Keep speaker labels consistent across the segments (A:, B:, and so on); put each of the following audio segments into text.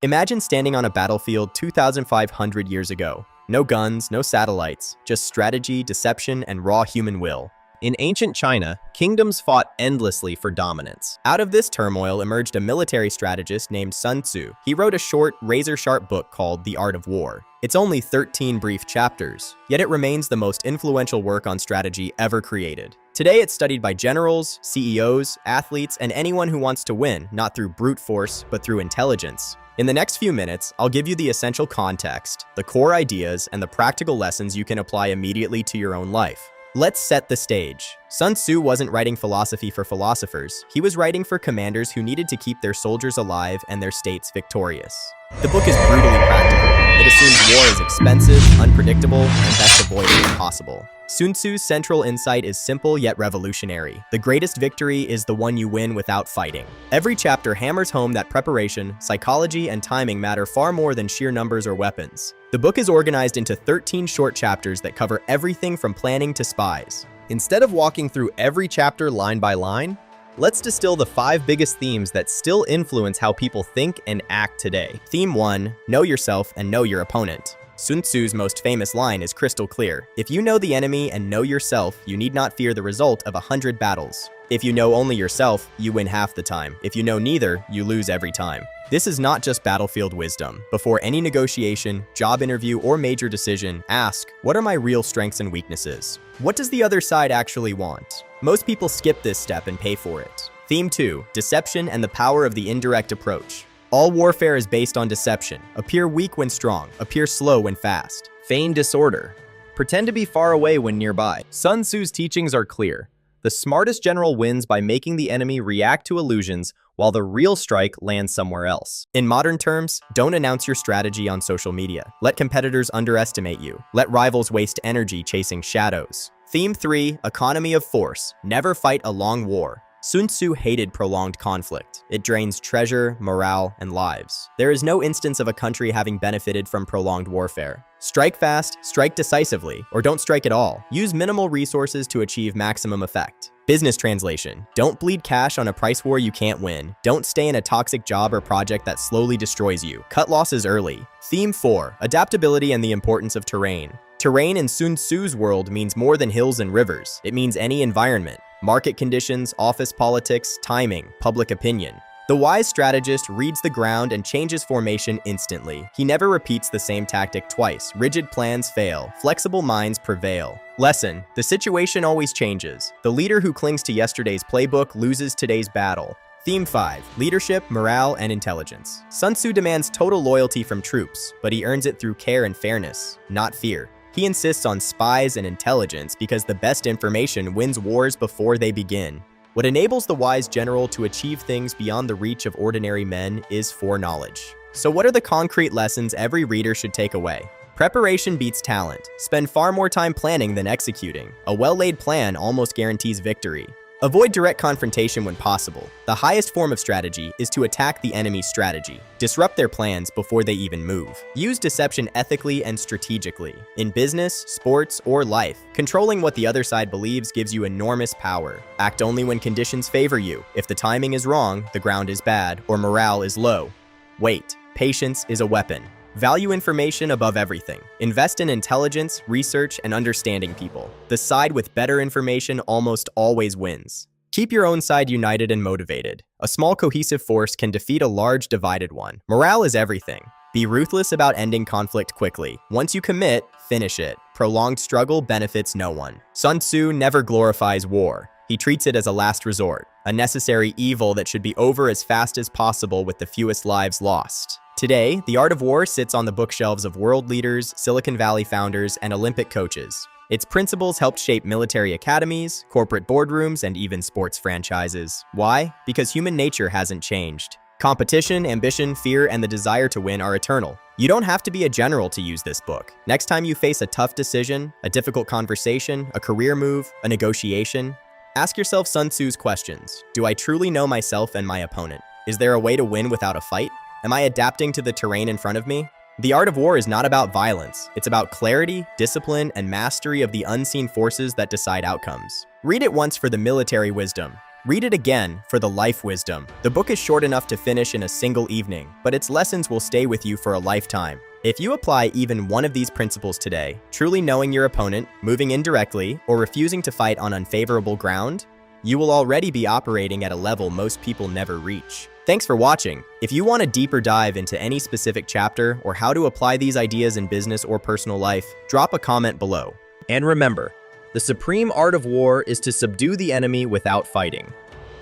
A: Imagine standing on a battlefield 2,500 years ago. No guns, no satellites, just strategy, deception, and raw human will.
B: In ancient China, kingdoms fought endlessly for dominance.
A: Out of this turmoil emerged a military strategist named Sun Tzu. He wrote a short, razor-sharp book called The Art of War. It's only 13 brief chapters, yet it remains the most influential work on strategy ever created. Today it's studied by generals, CEOs, athletes, and anyone who wants to win, not through brute force, but through intelligence. In the next few minutes, I'll give you the essential context, the core ideas, and the practical lessons you can apply immediately to your own life. Let's set the stage. Sun Tzu wasn't writing philosophy for philosophers. He was writing for commanders who needed to keep their soldiers alive and their states victorious. The book is brutally practical. It assumes war is expensive, unpredictable, and best avoided if possible. Sun Tzu's central insight is simple yet revolutionary. The greatest victory is the one you win without fighting. Every chapter hammers home that preparation, psychology, and timing matter far more than sheer numbers or weapons. The book is organized into 13 short chapters that cover everything from planning to spies.
B: Instead of walking through every chapter line by line, let's distill the 5 biggest themes that still influence how people think and act today.
A: Theme 1, know yourself and know your opponent. Sun Tzu's most famous line is crystal clear. If you know the enemy and know yourself, you need not fear the result of 100 battles. If you know only yourself, you win half the time. If you know neither, you lose every time. This is not just battlefield wisdom. Before any negotiation, job interview, or major decision, ask, what are my real strengths and weaknesses? What does the other side actually want? Most people skip this step and pay for it. Theme 2, deception and the power of the indirect approach. All warfare is based on deception. Appear weak when strong, appear slow when fast.
B: Feign disorder. Pretend to be far away when nearby. Sun Tzu's teachings are clear. The smartest general wins by making the enemy react to illusions while the real strike lands somewhere else.
A: In modern terms, don't announce your strategy on social media. Let competitors underestimate you. Let rivals waste energy chasing shadows. Theme 3, economy of force. Never fight a long war. Sun Tzu hated prolonged conflict. It drains treasure, morale, and lives. There is no instance of a country having benefited from prolonged warfare. Strike fast, strike decisively, or don't strike at all. Use minimal resources to achieve maximum effect. Business translation. Don't bleed cash on a price war you can't win. Don't stay in a toxic job or project that slowly destroys you. Cut losses early. Theme 4, adaptability and the importance of terrain. Terrain in Sun Tzu's world means more than hills and rivers. It means any environment. Market conditions, office politics, timing, public opinion. The wise strategist reads the ground and changes formation instantly. He never repeats the same tactic twice. Rigid plans fail. Flexible minds prevail. Lesson: the situation always changes. The leader who clings to yesterday's playbook loses today's battle. Theme 5, leadership, morale, and intelligence. Sun Tzu demands total loyalty from troops, but he earns it through care and fairness, not fear. He insists on spies and intelligence because the best information wins wars before they begin. What enables the wise general to achieve things beyond the reach of ordinary men is foreknowledge. So what are the concrete lessons every reader should take away? Preparation beats talent. Spend far more time planning than executing. A well-laid plan almost guarantees victory. Avoid direct confrontation when possible. The highest form of strategy is to attack the enemy's strategy. Disrupt their plans before they even move. Use deception ethically and strategically. In business, sports, or life, controlling what the other side believes gives you enormous power. Act only when conditions favor you. If the timing is wrong, the ground is bad, or morale is low. Wait. Patience is a weapon. Value information above everything. Invest in intelligence, research, and understanding people. The side with better information almost always wins. Keep your own side united and motivated. A small cohesive force can defeat a large divided one. Morale is everything. Be ruthless about ending conflict quickly. Once you commit, finish it. Prolonged struggle benefits no one. Sun Tzu never glorifies war. He treats it as a last resort, a necessary evil that should be over as fast as possible with the fewest lives lost. Today, The Art of War sits on the bookshelves of world leaders, Silicon Valley founders, and Olympic coaches. Its principles helped shape military academies, corporate boardrooms, and even sports franchises. Why? Because human nature hasn't changed. Competition, ambition, fear, and the desire to win are eternal. You don't have to be a general to use this book. Next time you face a tough decision, a difficult conversation, a career move, a negotiation, ask yourself Sun Tzu's questions. Do I truly know myself and my opponent? Is there a way to win without a fight? Am I adapting to the terrain in front of me? The Art of War is not about violence. It's about clarity, discipline, and mastery of the unseen forces that decide outcomes. Read it once for the military wisdom. Read it again for the life wisdom. The book is short enough to finish in a single evening, but its lessons will stay with you for a lifetime. If you apply even one of these principles today, truly knowing your opponent, moving indirectly, or refusing to fight on unfavorable ground, you will already be operating at a level most people never reach. Thanks for watching. If you want a deeper dive into any specific chapter or how to apply these ideas in business or personal life, drop a comment below.
B: And remember, the supreme art of war is to subdue the enemy without fighting.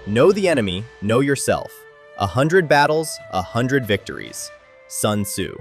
B: Know the enemy, know yourself. 100 battles, 100 victories. Sun Tzu.